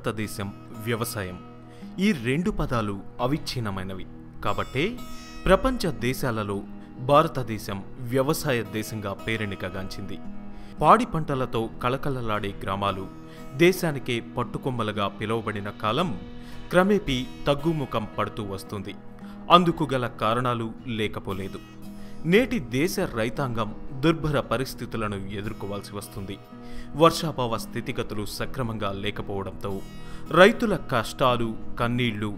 భారతదేశం, వ్యవసాయం ఈ రెండు పదాలు అవిచ్ఛిన్నమైనవి. కాబట్టే ప్రపంచ దేశాలలో భారతదేశం వ్యవసాయ దేశంగా పేరెన్నికగాంచింది. పాడి పంటలతో కళకళలాడే గ్రామాలు దేశానికే పట్టుకొమ్మలుగా పిలువబడిన కాలం క్రమేపీ తగ్గుముఖం పడుతూ వస్తుంది. అందుకు గల కారణాలు లేకపోలేదు. నేటి దేశ రైతాంగం దుర్భర పరిస్థితులను ఎదుర్కోవాల్సి వస్తుంది. వర్షాభావ స్థితిగతులు సక్రమంగా లేకపోవడంతో రైతుల కష్టాలు, కన్నీళ్లు,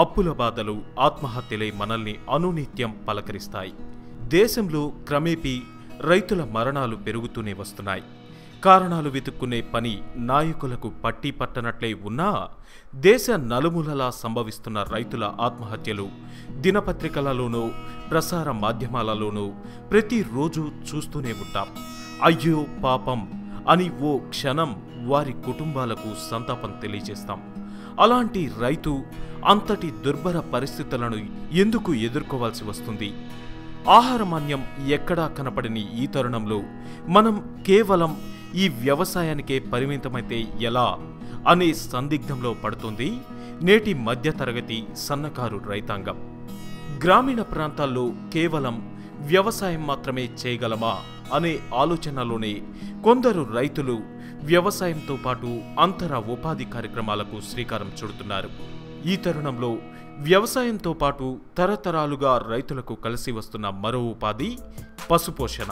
అప్పుల బాధలు, ఆత్మహత్యలే మనల్ని అనునిత్యం పలకరిస్తాయి. దేశంలో క్రమేపీ రైతుల మరణాలు పెరుగుతూనే వస్తున్నాయి. కారణాలు వెతుక్కునే పని నాయకులకు పట్టి పట్టనట్లే ఉన్నా దేశ నలుమూలలా సంభవిస్తున్న రైతుల ఆత్మహత్యలు దినపత్రికలలోనూ ప్రసార మాధ్యమాలలోనూ ప్రతిరోజు చూస్తూనే ఉంటాం. అయ్యో పాపం అని ఓ క్షణం వారి కుటుంబాలకు సంతాపం తెలియజేస్తాం. అలాంటి రైతు అంతటి దుర్భర పరిస్థితులను ఎందుకు ఎదుర్కోవాల్సి వస్తుంది? ఆహారమాన్యం ఎక్కడా కనపడని ఈ తరుణంలో మనం కేవలం ఈ వ్యవసాయానికే పరిమితమైతే ఎలా అనే సందిగ్ధంలో పడుతుంది నేటి మధ్యతరగతి సన్నకారు రైతాంగం. గ్రామీణ ప్రాంతాల్లో కేవలం వ్యవసాయం మాత్రమే చేయగలమా అనే ఆలోచనలోనే కొందరు రైతులు వ్యవసాయంతో పాటు అంతర ఉపాధి కార్యక్రమాలకు శ్రీకారం చుడుతున్నారు. ఈ తరుణంలో వ్యవసాయంతో పాటు తరతరాలుగా రైతులకు కలిసి వస్తున్న మరో ఉపాధి పశుపోషణ.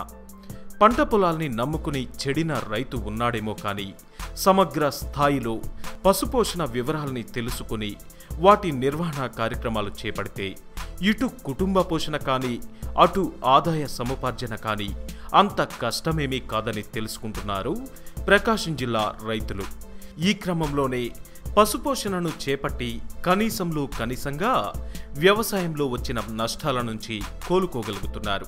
పంట పొలాల్ని నమ్ముకుని చెడిన రైతు ఉన్నాడేమో కానీ సమగ్ర స్థాయిలో పశుపోషణ వివరాల్ని తెలుసుకుని వాటి నిర్వహణ కార్యక్రమాలు చేపడితే ఇటు కుటుంబ పోషణ కానీ అటు ఆదాయ సముపార్జన కానీ అంత కష్టమేమీ కాదని తెలుసుకుంటున్నారు ప్రకాశం జిల్లా రైతులు. ఈ క్రమంలోనే పశుపోషణను చేపట్టి కనీసంలో కనీసంగా వ్యవసాయంలో వచ్చిన నష్టాల నుంచి కోలుకోగలుగుతున్నారు.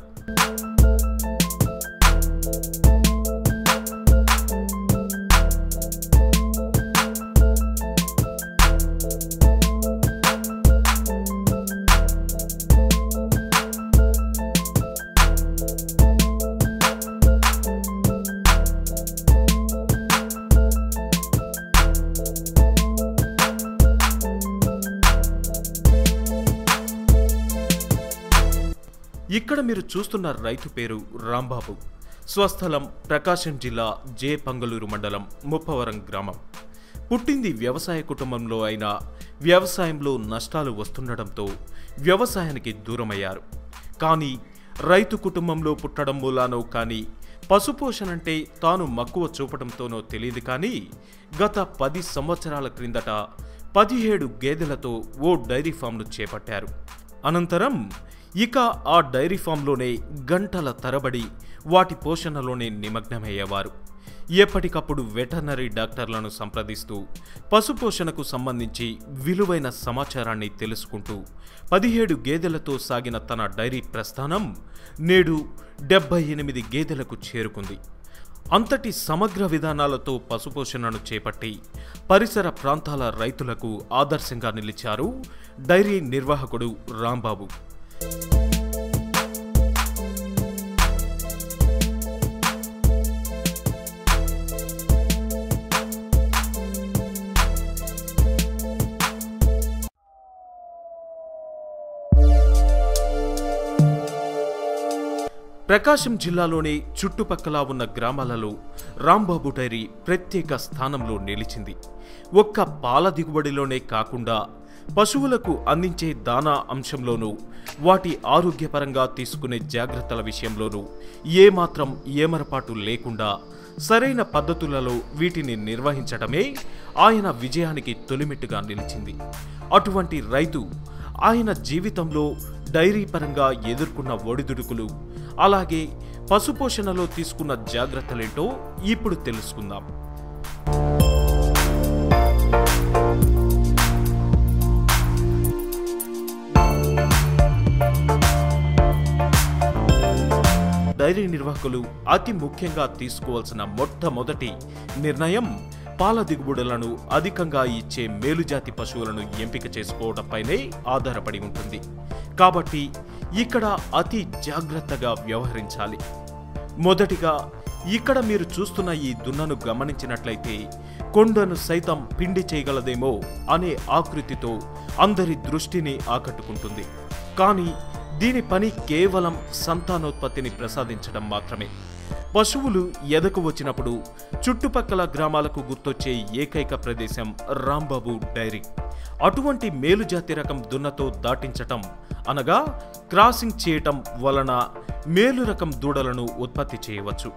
ఇక్కడ మీరు చూస్తున్న రైతు పేరు రాంబాబు. స్వస్థలం ప్రకాశం జిల్లా జే పంగలూరు మండలం ముప్పవరం గ్రామం. పుట్టింది వ్యవసాయ కుటుంబంలో అయినా వ్యవసాయంలో నష్టాలు వస్తుండటంతో వ్యవసాయానికి దూరమయ్యారు. కానీ రైతు కుటుంబంలో పుట్టడం మూలానో కానీ పశుపోషణంటే తాను మక్కువ చూపడంతోనో తెలియదు కానీ గత 10 సంవత్సరాల క్రిందట 17 గేదెలతో ఓ డైరీ ఫామ్ను చేపట్టారు. అనంతరం ఇక ఆ డైరీ ఫామ్లోనే గంటల తరబడి వాటి పోషణలోనే నిమగ్నమయ్యేవారు. ఎప్పటికప్పుడు వెటర్నరీ డాక్టర్లను సంప్రదిస్తూ పశుపోషణకు సంబంధించి విలువైన సమాచారాన్ని తెలుసుకుంటూ 17 గేదెలతో సాగిన తన డైరీ ప్రస్థానం నేడు 78 గేదెలకు చేరుకుంది. అంతటి సమగ్ర విధానాలతో పశుపోషణను చేపట్టి పరిసర ప్రాంతాల రైతులకు ఆదర్శంగా నిలిచారు డైరీ నిర్వాహకుడు రాంబాబు. ప్రకాశం జిల్లాలోని చుట్టుపక్కల ఉన్న గ్రామాలలో రాంబాబు డైరీ ప్రత్యేక స్థానంలో నిలిచింది. ఒక్క పాల దిగుబడిలోనే కాకుండా పశువులకు అందించే దానా అంశంలోనూ వాటి ఆరోగ్యపరంగా తీసుకునే జాగ్రత్తల విషయంలోనూ ఏమాత్రం ఏమరపాటు లేకుండా సరైన పద్ధతులలో వీటిని నిర్వహించడమే ఆయన విజయానికి తొలిమెట్టుగా నిలిచింది. అటువంటి రైతు ఆయన జీవితంలో డైరీ పరంగా ఎదుర్కొన్న ఒడిదుడుకులు, అలాగే పశుపోషణలో తీసుకున్న జాగ్రత్తలేంటో ఇప్పుడు తెలుసుకుందాం. డైరీ నిర్వాహకులు అతి ముఖ్యంగా తీసుకోవాల్సిన మొట్టమొదటి నిర్ణయం పాల దిగుబడులను అధికంగా ఇచ్చే మేలుజాతి పశువులను ఎంపిక చేసుకోవడంపైనే ఆధారపడి ఉంటుంది. కాబట్టి ఇక్కడ అతి జాగ్రత్తగా వ్యవహరించాలి. మొదటిగా ఇక్కడ మీరు చూస్తున్న ఈ దున్నను గమనించినట్లయితే కొండను సైతం పిండి చేయగలదేమో అనే ఆకృతితో అందరి దృష్టిని ఆకట్టుకుంటుంది. కానీ దీని పని కేవలం సంతానోత్పత్తిని ప్రసాదించడం మాత్రమే. పశువులు ఎదకు వచ్చినప్పుడు చుట్టుపక్కల గ్రామాలకు గుర్తొచ్చే ఏకైక ప్రదేశం రాంబాబు డైరీ. అటువంటి మేలుజాతి రకం దున్నతో దాటించటం అనగా క్రాసింగ్ చేయటం వలన మేలు రకం దూడలను ఉత్పత్తి చేయవచ్చు.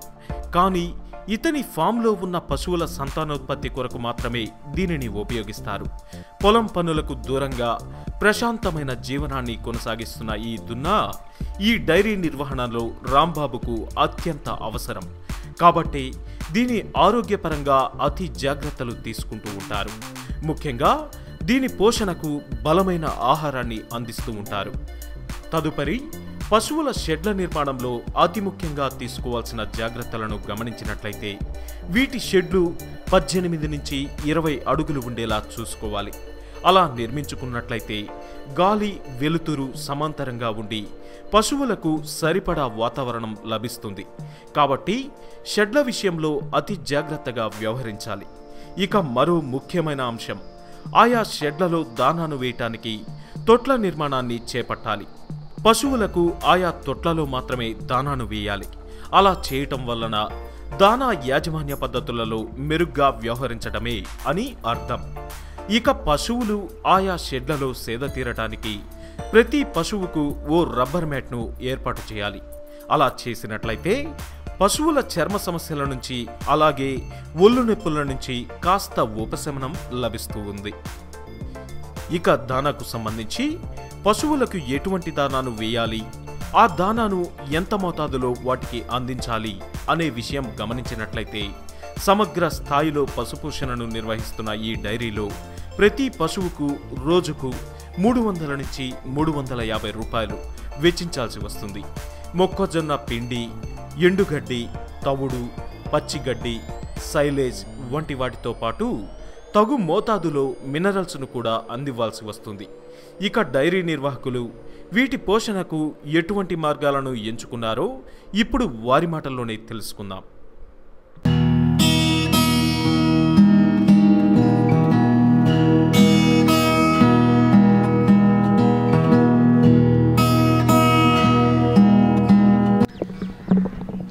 కానీ ఇతని ఫామ్లో ఉన్న పశువుల సంతానోత్పత్తి కొరకు మాత్రమే దీనిని ఉపయోగిస్తారు. పొలం పనులకు దూరంగా ప్రశాంతమైన జీవనాన్ని కొనసాగిస్తున్న ఈ దున్న ఈ డైరీ నిర్వహణలో రాంబాబుకు అత్యంత అవసరం. కాబట్టి దీని ఆరోగ్యపరంగా అతి జాగ్రత్తలు తీసుకుంటూ ఉంటారు. ముఖ్యంగా దీని పోషణకు బలమైన ఆహారాన్ని అందిస్తూ ఉంటారు. తదుపరి పశువుల షెడ్ల నిర్మాణంలో అతి ముఖ్యంగా తీసుకోవాల్సిన జాగ్రత్తలను గమనించినట్లయితే వీటి షెడ్లు 18 నుంచి 20 అడుగులు ఉండేలా చూసుకోవాలి. అలా నిర్మించుకున్నట్లయితే గాలి వెలుతురు సమాంతరంగా ఉండి పశువులకు సరిపడా వాతావరణం లభిస్తుంది. కాబట్టి షెడ్ల విషయంలో అతి జాగ్రత్తగా వ్యవహరించాలి. ఇక మరో ముఖ్యమైన అంశం, ఆయా షెడ్లలో దానాను వేయటానికి తొట్ల నిర్మాణాన్ని చేపట్టాలి. పశువులకు ఆయా తొట్లలో మాత్రమే దానాను వేయాలి. అలా చేయటం వలన దానా యాజమాన్య పద్ధతులలో మెరుగ్గా వ్యవహరించడమే అని అర్థం. ఇక పశువులు ఆయా షెడ్లలో సేద తీరటానికి ప్రతి పశువుకు ఓ రబ్బర్ మ్యాట్ను ఏర్పాటు చేయాలి. అలా చేసినట్లయితే పశువుల చర్మ సమస్యల నుంచి అలాగే ఒళ్ళు నొప్పుల నుంచి కాస్త ఉపశమనం లభిస్తూ ఉంది. ఇక దానాకు సంబంధించి పశువులకు ఎటువంటి దానాను వేయాలి, ఆ దానాను ఎంత మోతాదులో వాటికి అందించాలి అనే విషయం గమనించినట్లయితే సమగ్ర స్థాయిలో పశుపోషణను నిర్వహిస్తున్న ఈ డైరీలో ప్రతి పశువుకు రోజుకు 300 నుంచి 350 రూపాయలు వెచ్చించాల్సి వస్తుంది. మొక్కజొన్న పిండి, ఎండుగడ్డి, తవుడు, పచ్చిగడ్డి, సైలేజ్ వంటి వాటితో పాటు తగు మోతాదులో మినరల్స్ను కూడా అందివ్వాల్సి వస్తుంది. ఇక డైరీ నిర్వాహకులు వీటి పోషణకు ఎటువంటి మార్గాలను ఎంచుకున్నారో ఇప్పుడు వారి మాటల్లోనే తెలుసుకుందాం.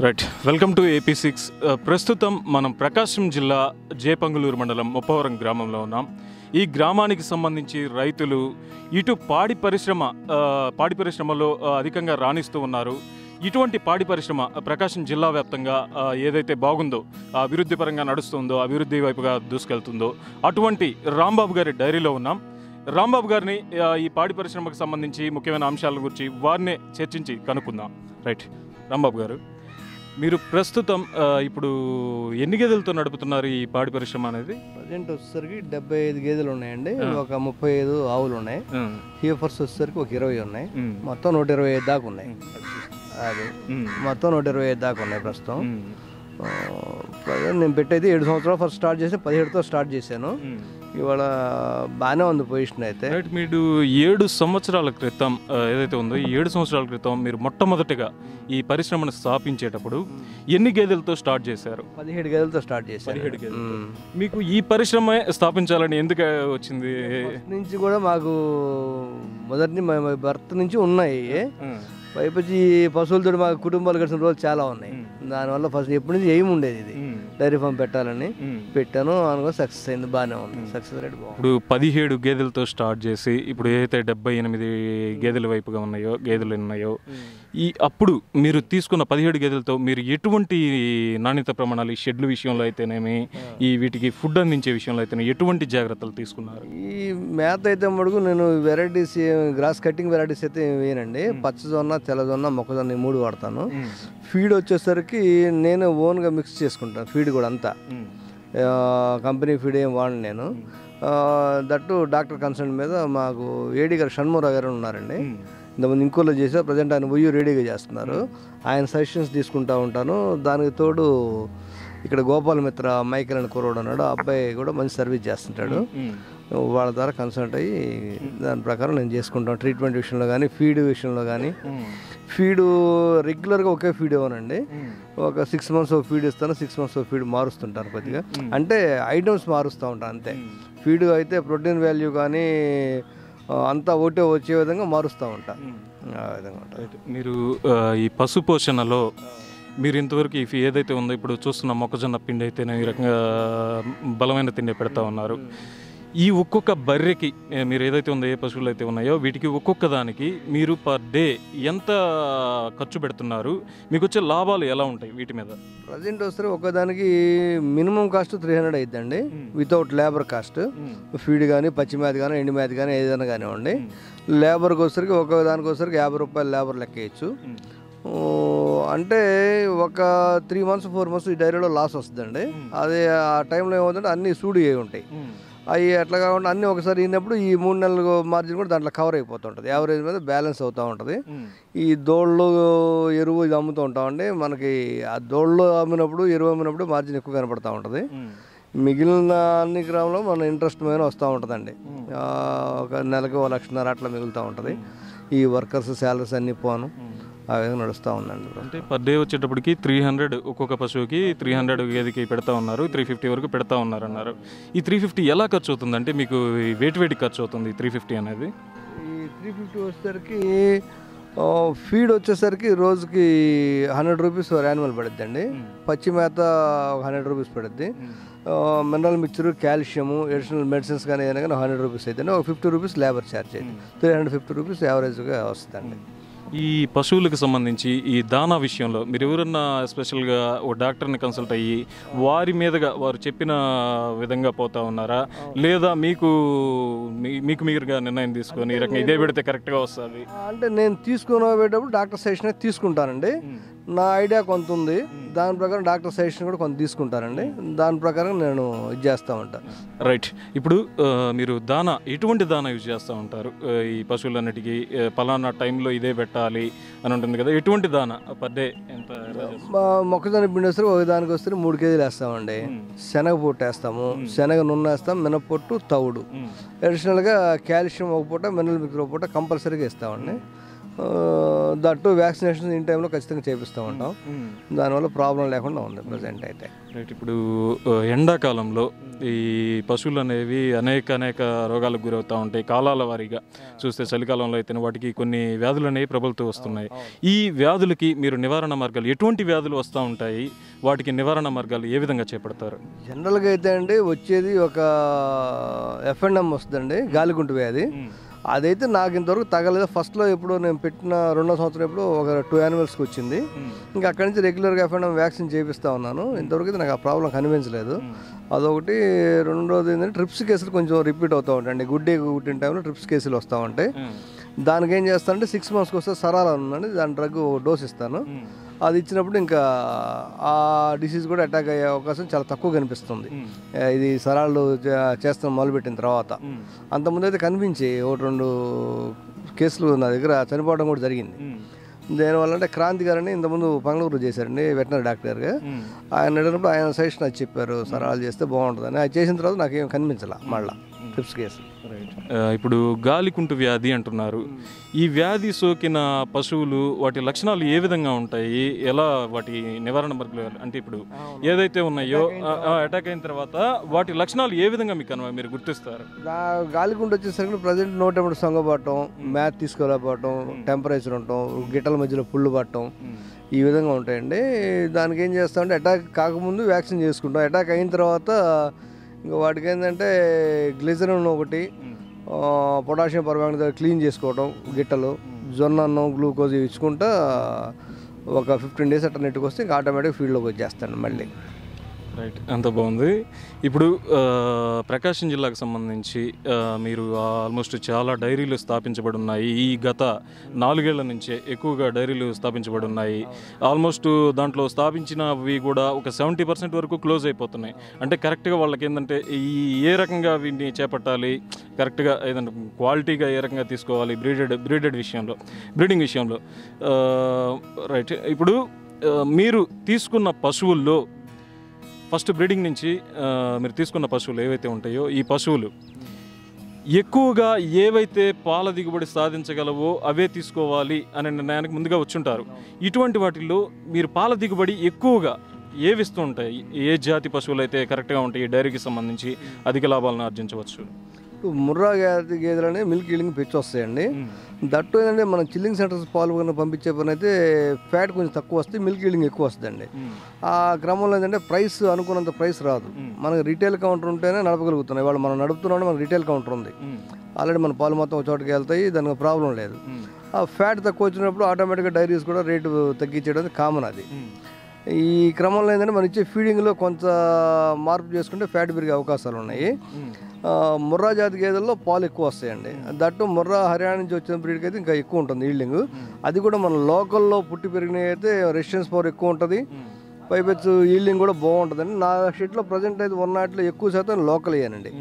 Right, welcome to AP6. ప్రస్తుతం మనం ప్రకాశం జిల్లా జేపంగులూరు మండలం మొప్పవరం గ్రామంలో ఉన్నాం. ఈ గ్రామానికి సంబంధించి రైతులు ఇటు పాడి పరిశ్రమలో అధికంగా రాణిస్తూ ఉన్నారు. ఇటువంటి పాడి పరిశ్రమ ప్రకాశం జిల్లా వ్యాప్తంగా ఏదైతే బాగుందో, అభివృద్ధి పరంగా నడుస్తుందో, అభివృద్ధి వైపుగా దూసుకెళ్తుందో అటువంటి రాంబాబు గారి డైరీలో ఉన్నాం. రాంబాబు గారిని ఈ పాడి పరిశ్రమకు సంబంధించి ముఖ్యమైన అంశాల గురించి వారినే చర్చించి కనుక్కుందాం. రైట్, రాంబాబు గారు, మీరు ప్రస్తుతం ఇప్పుడు ఎన్ని గేదెలతో నడుపుతున్నారు ఈ పాడి పరిశ్రమ అనేది? ప్రజెంట్ వచ్చేసరికి 75 గేదెలు ఉన్నాయండి. ఒక 35 ఆవులు ఉన్నాయి. హీఫర్స్ వచ్చేసరికి ఒక 20 ఉన్నాయి. మొత్తం 125 దాకా ఉన్నాయి. అది మొత్తం 125 దాకా ఉన్నాయి ప్రస్తుతం. నేను పెట్టేది 7 సంవత్సరాలు ఫస్ట్ స్టార్ట్ చేసి 17తో స్టార్ట్ చేశాను. ఇవాళ బాగానే ఉంది పొజిషన్ అయితే. మీరు 7 సంవత్సరాల క్రితం ఏదైతే ఉందో, ఈ 7 సంవత్సరాల క్రితం మీరు మొట్టమొదటిగా ఈ పరిశ్రమను స్థాపించేటప్పుడు ఎన్ని గేదెలతో స్టార్ట్ చేశారు? 17 గేదెలతో స్టార్ట్ చేశారు. 17 గేదెలు. మీకు ఈ పరిశ్రమ స్థాపించాలని ఎందుకు వచ్చింది? నుంచి కూడా మాకు మొదటి భర్త నుంచి ఉన్నాయి. పైపచ్చి పశువులతో మా కుటుంబాలు గడిచిన రోజులు చాలా ఉన్నాయి. దానివల్ల ఫస్ట్ ఎప్పటి నుంచి ఏమి ఉండేది, ఇది డైరీ ఫామ్ పెట్టాలని పెట్టాను. అనుకో సక్సెస్ అయింది, బాగానే ఉంది. సక్సెస్ రేట్ బాగుంది. ఇప్పుడు 17 గేదెలతో స్టార్ట్ చేసి ఇప్పుడు ఏదైతే 78 గేదెల వైపుగా గేదెలు ఉన్నాయో, అప్పుడు మీరు తీసుకున్న 17 గేదెలతో మీరు ఎటువంటి నాణ్యత ప్రమాణాలు, ఈ షెడ్ల విషయంలో అయితేనేమి, ఈ వీటికి ఫుడ్ అందించే విషయంలో అయితేనే ఎటువంటి జాగ్రత్తలు తీసుకున్నారు? ఈ మేత అయితే మడుగు నేను వెరైటీస్, గ్రాస్ కటింగ్ వెరైటీస్ అయితే వేయనండి. పచ్చజొన్న, తెల్లజొన్న, మొక్కజొన్న 3 వాడతాను. ఫీడ్ వచ్చేసరికి నేను ఓన్గా మిక్స్ చేసుకుంటాను. ఫీడ్ కూడా అంతా కంపెనీ ఫీడ్ ఏం వాడను నేను. దట్టు డాక్టర్ కన్సల్ట్ మీద మాకు ఏడీ గారు షణ్మురావు గారు ఉన్నారండి. ఇంతకుముందు ఇంకోలో చేశారు, ప్రజెంట్ ఆయన ఉయ్యూరు రెడీగా చేస్తున్నారు. ఆయన సజెషన్స్ తీసుకుంటూ ఉంటాను. దానికి తోడు ఇక్కడ గోపాల మిత్ర మైకేల్ అని కుర్రోడు అన్నాడు, అబ్బాయి కూడా మంచి సర్వీస్ చేస్తుంటాడు. వాళ్ళ ద్వారా కన్సల్ట్ అయ్యి దాని ప్రకారం నేను చేసుకుంటాను. ట్రీట్మెంట్ విషయంలో కానీ ఫీడ్ విషయంలో కానీ. ఫీడు రెగ్యులర్గా ఒకే ఫీడ్ ఇవ్వనండి. ఒక 6 months ఫీడ్ ఇస్తాను, 6 months ఫీడ్ మారుస్తుంటాను కొద్దిగా. అంటే ఐటమ్స్ మారుస్తూ ఉంటాను అంతే. ఫీడ్ అయితే ప్రోటీన్ వాల్యూ కానీ అంతా ఒకటే వచ్చే విధంగా మారుస్తూ ఉంటాను. ఆ విధంగా ఉంటుంది. మీరు ఈ పశు పోషణలో మీరు ఇంతవరకు ఏదైతే ఉందో ఇప్పుడు చూస్తున్న మొక్కజొన్న పిండి అయితేనే ఈ రకంగా బలమైన తిండి పెడతా ఉన్నారు. ఈ ఒక్కొక్క బర్రెకి మీరు ఏదైతే ఉందో ఏ పశువులు అయితే ఉన్నాయో వీటికి ఒక్కొక్క దానికి మీరు పర్ డే ఎంత ఖర్చు పెడుతున్నారు, మీకు వచ్చే లాభాలు ఎలా ఉంటాయి వీటి మీద? ప్రజెంట్ వస్తే ఒకదానికి మినిమం కాస్ట్ 300 అయిద్దండి, వితౌట్ లేబర్ కాస్ట్. ఫీడ్ కానీ పచ్చిమేత కానీ ఎండి మేత కానీ ఏదైనా కానివ్వండి. లేబర్కి వచ్చరికి ఒక దానికి వచ్చరికి 50 రూపాయలు లేబర్ లెక్క వేయచ్చు. అంటే ఒక 3 months 4 months ఈ డైరీలో లాస్ వస్తుందండి. అదే ఆ టైంలో ఏమవుతుందంటే అన్నీ సూడి అయి ఉంటాయి. అవి ఎట్లా కాకుండా అన్నీ ఒకసారి అయినప్పుడు ఈ 3 నెలల మార్జిన్ కూడా దాంట్లో కవర్ అయిపోతుంటుంది. యావరేజ్ మీద బ్యాలెన్స్ అవుతూ ఉంటుంది. ఈ దోళ్ళు ఎరువు ఇది అమ్ముతూ ఉంటామండి. మనకి ఆ దోళ్ళు అమ్మినప్పుడు ఎరువు అమ్మినప్పుడు మార్జిన్ ఎక్కువ కనపడుతూ ఉంటుంది. మిగిలిన అన్ని గ్రామంలో మన ఇంట్రెస్ట్ మీద వస్తూ ఉంటుందండి. ఒక నెలకు 1,50,000 అట్లా మిగులుతూ ఉంటుంది. ఈ వర్కర్స్ శాలరీస్ అన్నీ పోను ఆ విధంగా నడుస్తూ ఉందండి. అంటే పర్ డే వచ్చేటప్పటికి 300 ఒక్కొక్క పశువుకి 300 గేదెకి పెడతా ఉన్నారు, 350 వరకు పెడతా ఉన్నారు అన్నారు. ఈ 350 ఎలా ఖర్చు అవుతుంది? అంటే మీకు వేటికి ఖర్చు అవుతుంది 350 అనేది? ఈ 350 వచ్చేసరికి ఫీడ్ వచ్చేసరికి రోజుకి 100 రూపీస్ యాన్యువల్ పడుద్ది అండి. పచ్చి మేత 100 రూపీస్ పడుద్ది. Mineral mixture, calcium, additional medicines కానీ ఏదైనా కానీ 100 రూపీస్ అయితే ఒక 50 రూపీస్ లేబర్ ఛార్జ్ అయితే 350 రూపీస్ యావరేజ్గా వస్తుందండి. ఈ పశువులకు సంబంధించి ఈ దానా విషయంలో మీరు ఎవరన్నా స్పెషల్గా ఓ డాక్టర్ని కన్సల్ట్ అయ్యి వారి మీదుగా వారు చెప్పిన విధంగా పోతా ఉన్నారా, లేదా మీకు మీరుగా నిర్ణయం తీసుకొని ఈ రకంగా ఇదే పెడితే కరెక్ట్గా వస్తుంది? అంటే నేను తీసుకుని పోయేటప్పుడు డాక్టర్ సజెషన్ తీసుకుంటానండి. నా ఐడియా కొంత ఉంది, దాని ప్రకారం డాక్టర్ సజెషన్ కూడా కొంత తీసుకుంటానండి. దాని ప్రకారం నేను ఇది చేస్తూ ఉంటాను. రైట్. ఇప్పుడు మీరు దానా ఎటువంటి దానా యూజ్ చేస్తూ ఉంటారు? ఈ పశువులన్నిటికీ పలానా టైంలో ఇదే పెట్టాలి అని ఉంటుంది కదా, ఎటువంటి దానా పర్ డే ఎంత? మొక్కజొన్న పిండి వస్తే ఒక దానికి వస్తే 3 కేజీలు వేస్తామండి. శనగ పొట్టు వేస్తాము, శనగ నూనె వేస్తాం, మినపొట్టు, తవుడు. అడిషనల్గా కాల్షియం ఒక పూట, మినరల్ మిక్చర్ ఒక పూట కంపల్సరీగా ఇస్తామండి. దట్టు వ్యాక్సినేషన్ ఇన్ టైంలో ఖచ్చితంగా చేపిస్తూ ఉంటాం. దానివల్ల ప్రాబ్లం లేకుండా ఉంది ప్రజెంట్ అయితే. రైట్. ఇప్పుడు ఎండాకాలంలో ఈ పశువులు అనేవి అనేక రోగాలకు గురవుతూ ఉంటాయి. కాలాల వారీగా చూస్తే చలికాలంలో అయితే వాటికి కొన్ని వ్యాధులు అనేవి ప్రబలుతూ వస్తున్నాయి. ఈ వ్యాధులకి మీరు నివారణ మార్గాలు, ఎటువంటి వ్యాధులు వస్తూ ఉంటాయి, వాటికి నివారణ మార్గాలు ఏ విధంగా చేపడతారు? జనరల్గా అయితే అండి వచ్చేది ఒక FNM వస్తుందండి, గాలికుంటు వ్యాధి. అదైతే నాకు ఇంతవరకు తగలేదు. ఫస్ట్లో ఎప్పుడు నేను పెట్టిన 2వ సంవత్సరం ఎప్పుడు ఒక 2 యానిమల్స్కి వచ్చింది. ఇంకా అక్కడి నుంచి రెగ్యులర్గా FNM వ్యాక్సిన్ చేపిస్తూ ఉన్నాను. ఇంతవరకు నాకు ఆ ప్రాబ్లం కనిపించలేదు. అదొకటి. రెండోది ఏంటంటే ట్రిప్స్ కేసులు కొంచెం రిపీట్ అవుతూ ఉంటాయండి. గుడ్డే కుట్టిన టైంలో ట్రిప్స్ కేసులు వస్తూ ఉంటాయి. దానికి ఏం చేస్తానంటే 6 monthsకి వస్తే సరాలా ఉందండి, దాని డ్రగ్ డోస్ ఇస్తాను. అది ఇచ్చినప్పుడు ఇంకా ఆ డిసీజ్ కూడా అటాక్ అయ్యే అవకాశం చాలా తక్కువ కనిపిస్తుంది ఇది సరాళ్ళు చేస్తాం మొదలుపెట్టిన తర్వాత. అంతకుముందు అయితే కనిపించి 1-2 కేసులు నా దగ్గర చనిపోవడం కూడా జరిగింది. దేనివల్ల అంటే క్రాంతి గారని ఇంతకుముందు పంగళూరు చేశారండి వెటనరీ డాక్టర్గా. ఆయన అడిగినప్పుడు ఆయన సజెషన్ అది చెప్పారు, సరాలు చేస్తే బాగుంటుందని. అది చేసిన తర్వాత నాకేం కనిపించాల మళ్ళీ ట్రిప్స్ కేసు. ఇప్పుడు గాలికుంటు వ్యాధి అంటున్నారు. ఈ వ్యాధి సోకిన పశువులు వాటి లక్షణాలు ఏ విధంగా ఉంటాయి, ఎలా వాటి నివారణ మార్గాలు అంటే ఇప్పుడు ఏదైతే ఉన్నాయో అటాక్ అయిన తర్వాత వాటి లక్షణాలు ఏ విధంగా మీరు గుర్తిస్తారు? గాలికుంటు వచ్చేసరికి ప్రజెంట్ నోటెంబడి సొంగబట్టడం, మ్యాథ్ తీసుకోలేకపోవటం, టెంపరేచర్ ఉండటం, గిట్టల మధ్యలో పుళ్ళు పట్టడం, ఈ విధంగా ఉంటాయండి. దానికి ఏం చేస్తామంటే అటాక్ కాకముందు వ్యాక్సిన్ చేసుకుంటాం. అటాక్ అయిన తర్వాత ఇంకా వాటికి ఏంటంటే గ్లిజరిన్ ఒకటి, పొటాషియం పర్మాంగనేట్ క్లీన్ చేసుకోవడం, గిట్టలు, జొన్న అన్నం, గ్లూకోజ్ ఇచ్చుకుంటా ఒక 15 days అట్లా నెట్టుకు వస్తే ఇంకా ఆటోమేటిక్ ఫీల్డ్లోకి వచ్చేస్తాను మళ్ళీ. రైట్. అంత బాగుంది. ఇప్పుడు ప్రకాశం జిల్లాకు సంబంధించి మీరు ఆల్మోస్ట్ చాలా డైరీలు స్థాపించబడి ఉన్నాయి. ఈ గత 4 ఏళ్ల నుంచే ఎక్కువగా డైరీలు స్థాపించబడి ఉన్నాయి. ఆల్మోస్ట్ దాంట్లో స్థాపించినవి కూడా ఒక 70% వరకు క్లోజ్ అయిపోతున్నాయి. అంటే కరెక్ట్గా వాళ్ళకి ఏంటంటే ఏ రకంగా వీటిని చేపట్టాలి, కరెక్ట్గా ఏదంటే క్వాలిటీగా ఏ రకంగా తీసుకోవాలి బ్రీడింగ్ విషయంలో. రైట్. ఇప్పుడు మీరు తీసుకున్న పశువుల్లో ఫస్ట్ బ్రీడింగ్ నుంచి మీరు తీసుకున్న పశువులు ఏవైతే ఉంటాయో ఈ పశువులు ఎక్కువగా ఏవైతే పాల దిగుబడి సాధించగలవో అవే తీసుకోవాలి అనే నిర్ణయానికి ముందుగా వచ్చుంటారు. ఇటువంటి వాటిల్లో మీరు పాల దిగుబడి ఎక్కువగా ఏవి ఇస్తూ ఉంటాయి? ఏ జాతి పశువులు అయితే కరెక్ట్గా ఉంటాయి డైరీకి సంబంధించి అధిక లాభాలను ఆర్జించవచ్చు? ముర్రా గేదెలు అనేవి మిల్క్ ఈల్డింగ్ పెంచి వస్తాయండి. దట్టు ఏంటంటే మనం చిల్లింగ్ సెంటర్స్ పాలు పంపించే పని అయితే ఫ్యాట్ కొంచెం తక్కువ వస్తుంది, మిల్క్ ఈల్డింగ్ ఎక్కువ వస్తుందండి. ఆ క్రమంలో ఏంటంటే ప్రైస్ అనుకున్నంత ప్రైస్ రాదు. మనకి రీటైల్ కౌంటర్ ఉంటేనే నడపగలుగుతున్నాయి. వాళ్ళు మనం నడుపుతున్నాం, మనకు రీటైల్ కౌంటర్ ఉంది ఆల్రెడీ, మన పాలు మొత్తం ఒక చోటకి వెళ్తాయి, దానికి ప్రాబ్లం లేదు. ఆ ఫ్యాట్ తక్కువ వచ్చినప్పుడు ఆటోమేటిక్గా డైరీస్ కూడా రేటు తగ్గించడం కామన్. అది ఈ క్రమంలో ఏంటంటే మనం ఇచ్చే ఫీడింగ్లో కొంత మార్పు చేసుకుంటే ఫ్యాట్ పెరిగే అవకాశాలు ఉన్నాయి. ముర్రా జాతి గేదెల్లో పాలు ఎక్కువ వస్తాయండి. దట్టు ముర్రా హర్యానా నుంచి వచ్చిన బ్రీడ్కి అయితే ఇంకా ఎక్కువ ఉంటుంది ఈల్డింగ్. అది కూడా మన లోకల్లో పుట్టి పెరిగినవి అయితే రెసిస్టెన్స్ పవర్ ఎక్కువ ఉంటుంది, పైపెచ్చు ఈల్డింగ్ కూడా బాగుంటుందండి. నా షెడ్లో ప్రజెంట్ అయితే ఉన్నట్లో ఎక్కువ శాతం లోకల్ అయ్యానండి.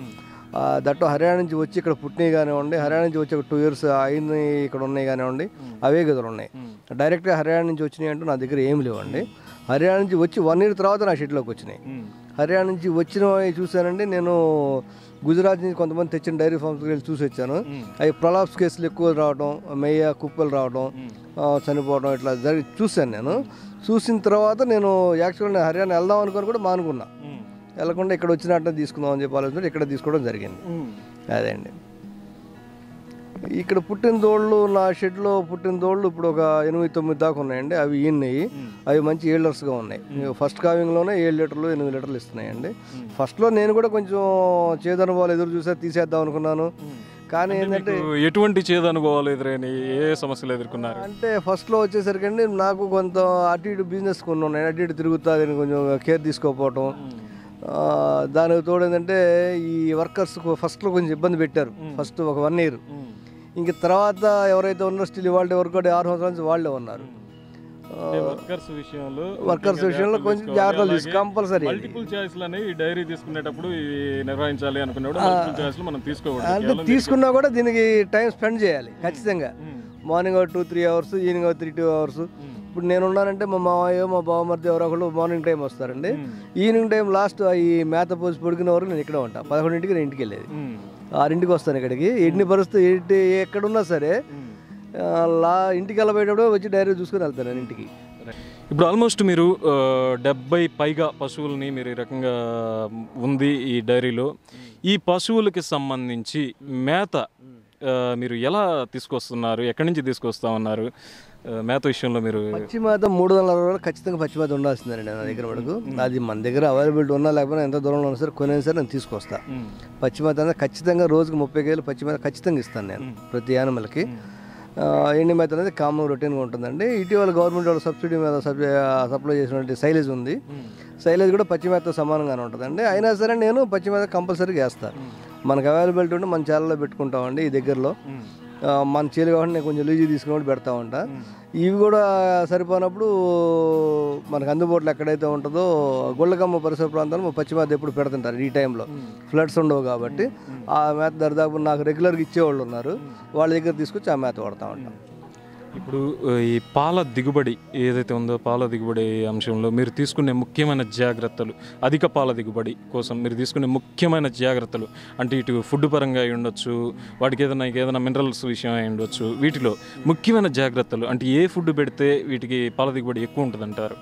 దట్టు హర్యానా నుంచి వచ్చి ఇక్కడ పుట్టినవి కానివ్వండి, హర్యానా నుంచి వచ్చి ఒక 2 years అయింది ఇక్కడ ఉన్నాయి కానివ్వండి, అవే గదులు ఉన్నాయి. డైరెక్ట్గా హర్యానా నుంచి వచ్చినాయి అంటూ నా దగ్గర ఏమి లేవండి. హర్యానా నుంచి వచ్చి 1 year తర్వాత నా షెడ్లోకి వచ్చినాయి. హర్యానా నుంచి వచ్చినవి చూశానండి. నేను గుజరాత్ నుంచి కొంతమంది తెచ్చిన డైరీ ఫార్మ్స్కి వెళ్ళి చూసి వచ్చాను. అవి ప్రలాప్స్ కేసులు ఎక్కువ రావడం, మెయ్య కుప్పలు రావడం, చనిపోవడం ఇట్లా చూశాను. నేను చూసిన తర్వాత నేను యాక్చువల్గా హర్యానా వెళ్దాం అనుకొని కూడా మానుకున్నా, వెళ్ళకుండా ఇక్కడ వచ్చినట్టు తీసుకుందాం అని చెప్పి ఆలోచన ఇక్కడ తీసుకోవడం జరిగింది. అదే అండి. ఇక్కడ పుట్టిన దోళ్ళు నా షెడ్లో పుట్టిన దోళ్ళు ఇప్పుడు ఒక 8-9 దాకా ఉన్నాయండి. అవి ఈన్నాయి, అవి మంచి ఈల్డర్స్గా ఉన్నాయి. ఫస్ట్ కావింగ్లోనే 7 లీటర్లు 8 లీటర్లు ఇస్తున్నాయండి. ఫస్ట్లో నేను కూడా కొంచెం చేదనుభవాలు ఎదురు చూసా తీసేద్దాం అనుకున్నాను. కానీ ఏంటంటే ఎటువంటి చేదనుభవాలు ఎదురైనాయి, ఏ సమస్యలు ఎదుర్కొన్నారు అంటే ఫస్ట్లో వచ్చేసరికి అండి నాకు కొంత అటు ఇటు బిజినెస్ కొన్ని ఉన్నాయి, అటు ఇటు తిరుగుతా కొంచెం కేర్ తీసుకోకపోవటం. దానికి తోడు ఏంటంటే ఈ వర్కర్స్ ఫస్ట్లో కొంచెం ఇబ్బంది పెట్టారు. ఫస్ట్ ఒక 1 year. ఇంక తర్వాత ఎవరైతే ఉన్నారో స్టిల్ వాళ్ళే వర్క్ 6 సంవత్సరాల నుంచి వాళ్ళే ఉన్నారు. వర్కర్స్ విషయంలో కొంచెం జాగ్రత్తలు తీసు కంపల్సరీ. డైరీ తీసుకునేటప్పుడు నిర్వహించాలి అనుకున్నప్పుడు మనం తీసుకోవాలి. అంటే తీసుకున్నా కూడా దీనికి టైం స్పెండ్ చేయాలి ఖచ్చితంగా. Morning 2-3 hours, evening 3-2 hours. ఇప్పుడు నేను ఉన్నానంటే మా మావయ్య మా బావమర్ది ఎవరో ఒకళ్ళు మార్నింగ్ టైం వస్తారండి. ఈవినింగ్ టైం లాస్ట్ ఈ మేత పోసి పొడికిన వరకు నేను ఇక్కడే ఉంటాను. 11ంటికి నేను ఇంటికి వెళ్ళేది, 6ంటికి వస్తాను ఇక్కడికి. ఎన్ని పరిస్థితి ఎక్కడున్నా సరే ఇంటికి వెళ్ళబోయేటప్పుడు వచ్చి డైరీ చూసుకొని వెళ్తాను నేను ఇంటికి. ఇప్పుడు ఆల్మోస్ట్ మీరు 70 పైగా పశువులని మీరు ఈ రకంగా ఉంది ఈ డైరీలో. ఈ పశువులకి సంబంధించి మేత మీరు ఎలా తీసుకొస్తున్నారు, ఎక్కడి నుంచి తీసుకొస్తామన్నారు? మేత విషయంలో మీరు పచ్చి మేత 360 రోజులు ఖచ్చితంగా పచ్చి మేత ఉండాల్సిందండి నా దగ్గర వరకు. అది మన దగ్గర అవైలబిలిటీ ఉన్నా లేకపోయినా ఎంత దూరంలో ఉన్నా సరే కొనేది సరే నేను తీసుకొస్తాను. పచ్చి మేత అనేది ఖచ్చితంగా రోజుకి 30 kg పచ్చి మేత ఖచ్చితంగా ఇస్తాను నేను ప్రతి యానిమల్కి. ఎండి మేత అనేది కామన్ రొటీన్గా ఉంటుందండి. ఇటీవల గవర్నమెంట్ వాళ్ళు సబ్సిడీ మీద సప్లై చేసినటువంటి సైలేజ్ ఉంది. సైలేజ్ కూడా పచ్చి మేత సమానంగానే ఉంటుందండి. అయినా సరే నేను పచ్చి మేత కంపల్సరీగా వేస్తాను. మనకు అవైలబిలిటీ ఉంటే మన ఛానల్లో పెట్టుకుంటామండి. ఈ దగ్గరలో మన చేలు కాబట్టి నేను కొంచెం లీజీ తీసుకుని పెడతా ఉంటా. ఇవి కూడా సరిపోయినప్పుడు మనకు అందుబాటులో ఎక్కడైతే ఉంటుందో గొళ్ళకమ్మ పరిసర ప్రాంతాల్లో పచ్చి మేత ఎప్పుడు పెడుతుంటారు. ఈ టైంలో ఫ్లడ్స్ ఉండవు కాబట్టి ఆ మేత దరిదాపు నాకు రెగ్యులర్గా ఇచ్చేవాళ్ళు ఉన్నారు, వాళ్ళ దగ్గర తీసుకొచ్చి ఆ మేత వాడుతూ ఉంటాం. ఇప్పుడు ఈ పాల దిగుబడి ఏదైతే ఉందో పాల దిగుబడి అంశంలో మీరు తీసుకునే ముఖ్యమైన జాగ్రత్తలు, అధిక పాల దిగుబడి కోసం మీరు తీసుకునే ముఖ్యమైన జాగ్రత్తలు అంటే ఇటు ఫుడ్ పరంగా అయి ఉండొచ్చు, వాటికి ఏదైనా మినరల్స్ విషయం అయి ఉండొచ్చు, వీటిలో ముఖ్యమైన జాగ్రత్తలు అంటే ఏ ఫుడ్ పెడితే వీటికి పాల దిగుబడి ఎక్కువ ఉంటుంది అంటారు?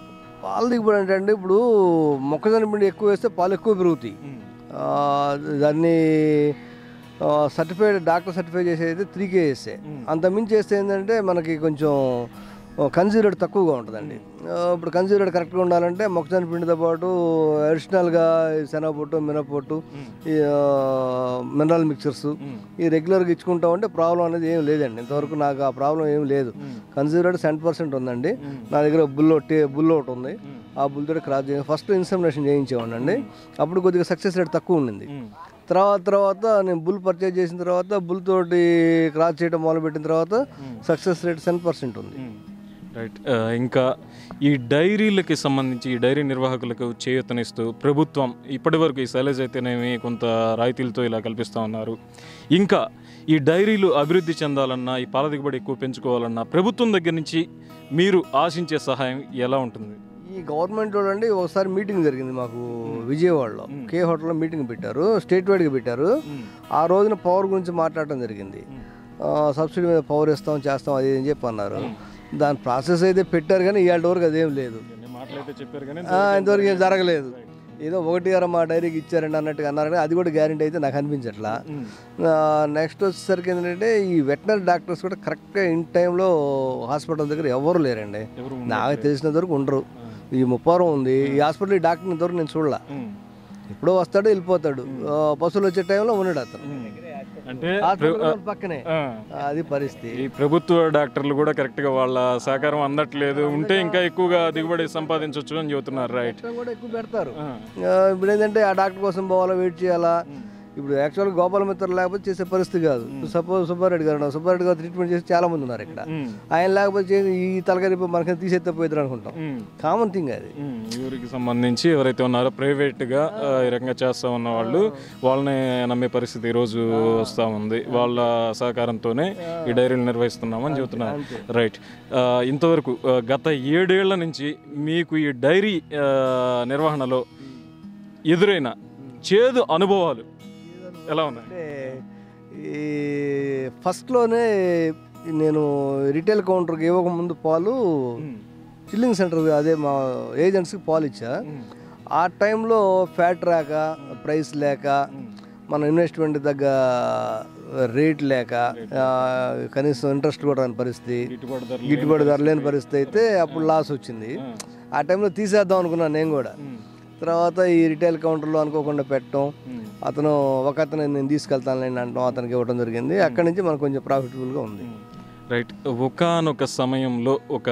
పాల దిగుబడి అంటే ఇప్పుడు మొక్కజొన్న పిండి ఎక్కువ వేస్తే పాలు ఎక్కువ పెరుగుతాయి. దాన్ని సర్టిఫైడ్ డాక్టర్ సర్టిఫై చేసేది 3 kg. అంత మించి చేస్తే ఏంటంటే మనకి కొంచెం కన్జ్యూమ్ రేట్ తక్కువగా ఉంటుందండి. ఇప్పుడు కన్జ్యూమ్ రేట్ కరెక్ట్గా ఉండాలంటే మొక్కజొన్న పిండితో పాటు అడిషనల్గా శనగపొట్టు, మినపొట్టు, ఈ మినరల్ మిక్చర్స్ ఈ రెగ్యులర్గా ఇచ్చుకుంటా ఉంటే ప్రాబ్లం అనేది ఏం లేదండి. ఇంతవరకు నాకు ఆ ప్రాబ్లం ఏం లేదు. కన్జ్యూమ్ రేట్ 70% ఉందండి. నా దగ్గర బుల్ ఒకటి ఉంది, ఆ బుల్తో క్రాస్ చేసి ఫస్ట్ ఇన్సెమినేషన్ చేయించేవాడినండి. అప్పుడు కొద్దిగా సక్సెస్ రేట్ తక్కువ ఉండింది. తర్వాత నేను బుల్ పర్చేజ్ చేసిన తర్వాత బుల్ తోటి క్రాస్ చేయడం మొదలుపెట్టిన తర్వాత సక్సెస్ రేట్ 10% ఉంది. రైట్. ఇంకా ఈ డైరీలకి సంబంధించి ఈ డైరీ నిర్వాహకులకు చేయూతనిస్తూ ప్రభుత్వం ఇప్పటివరకు ఈ సైలేజ్ అయితేనేమి కొంత రాయితీలతో ఇలా కల్పిస్తూ ఉన్నారు. ఇంకా ఈ డైరీలు అభివృద్ధి చెందాలన్నా, ఈ పాల దిగుబడి ఎక్కువ పెంచుకోవాలన్నా ప్రభుత్వం దగ్గర నుంచి మీరు ఆశించే సహాయం ఎలా ఉంటుంది? ఈ ఈ గవర్నమెంట్ వాళ్ళు అండి ఒకసారి మీటింగ్ జరిగింది మాకు విజయవాడలో, కే హోటల్లో మీటింగ్ పెట్టారు, స్టేట్ వైడ్గా పెట్టారు. ఆ రోజున పవర్ గురించి మాట్లాడటం జరిగింది. సబ్సిడీ మీద పవర్ ఇస్తాం చేస్తాం అది అని చెప్పి అన్నారు. దాని ప్రాసెస్ అయితే పెట్టారు కానీ ఇవాళ వరకు అదేం లేదు, ఇంతవరకు ఏం జరగలేదు. ఏదో 1 మా డైరీకి ఇచ్చారండి అన్నట్టుగా అన్నారు కానీ అది కూడా గ్యారెంటీ అయితే నాకు అనిపించట్లా. నెక్స్ట్ వచ్చేసరికి ఏంటంటే ఈ వెటనరీ డాక్టర్స్ కూడా కరెక్ట్గా ఇన్ టైంలో హాస్పిటల్ దగ్గర ఎవరు లేరండి, నాకు తెలిసినంత వరకు ఉండరు. ఈ ముప్పారం ఉంది, ఈ హాస్పిటల్ డాక్టర్ ఇంతవరకు నేను చూడలే. ఎప్పుడో వస్తాడు వెళ్ళిపోతాడు, బస్సులు వచ్చే టైంలో ఉన్నాడు అతను అంటే పక్కనే. అది పరిస్థితి. ఈ ప్రభుత్వ డాక్టర్లు కూడా కరెక్ట్గా వాళ్ళ సహకారం అందట్లేదు, ఉంటే ఇంకా ఎక్కువగా దిగుబడి సంపాదించవచ్చు అని చెబుతున్నారు. రైట్, కూడా ఎక్కువ పెడతారు. ఇప్పుడు ఏంటంటే ఆ డాక్టర్ కోసం పోవాలా, వెయిట్ చేయాలా. ఇప్పుడు యాక్చువల్గా గోపాల మిత్రులు లేకపోతే చేసే పరిస్థితి కాదు. సపోజ్ సుబ్బారెడ్డి గారు ఉన్నారు, సుబ్బారెడ్డి గారు ట్రీట్మెంట్ చేసి చాలా మంది ఉన్నారు ఇక్కడ. ఆయన లేకపోతే ఈ తలకాయ మనకి తీసేత్తపోయిద్దరు అనుకుంటాం. కామన్ థింగ్ అది. ఊరికి సంబంధించి ఎవరైతే ఉన్నారో ప్రైవేట్గా ఈ రకంగా చేస్తూ ఉన్న వాళ్ళు వాళ్ళని నమ్మే పరిస్థితి ఈరోజు వస్తూ ఉంది. వాళ్ళ సహకారంతోనే ఈ డైరీలు నిర్వహిస్తున్నామని చెబుతున్నారు. రైట్, ఇంతవరకు గత 7 ఏళ్ల నుంచి మీకు ఈ డైరీ నిర్వహణలో ఎదురైన చేదు అనుభవాలు ఎలా ఉన్నాయి? అంటే ఈ ఫస్ట్లోనే నేను రిటైల్ కౌంటర్కి ఇవ్వకముందు పాలు చిల్లింగ్ సెంటర్ అదే మా ఏజెంట్స్కి పాలు ఇచ్చా. ఆ టైంలో ఫ్యాట్ రాక, ప్రైస్ లేక, మన ఇన్వెస్ట్మెంట్ తగ్గ రేట్ లేక, కనీసం ఇంట్రెస్ట్ కూడా రాని పరిస్థితి, గిట్టుబాటు ధర లేని పరిస్థితి అయితే అప్పుడు లాస్ వచ్చింది. ఆ టైంలో తీసేద్దాం అనుకున్నాను నేను కూడా. తర్వాత ఈ రిటైల్ కౌంటర్లో అనుకోకుండా పెట్టడం, అతను నేను తీసుకెళ్తాను అంటాం, అతనికి ఇవ్వడం జరిగింది. అక్కడి నుంచి మనకు కొంచెం ప్రాఫిటబుల్గా ఉంది. రైట్, ఒకానొక సమయంలో ఒక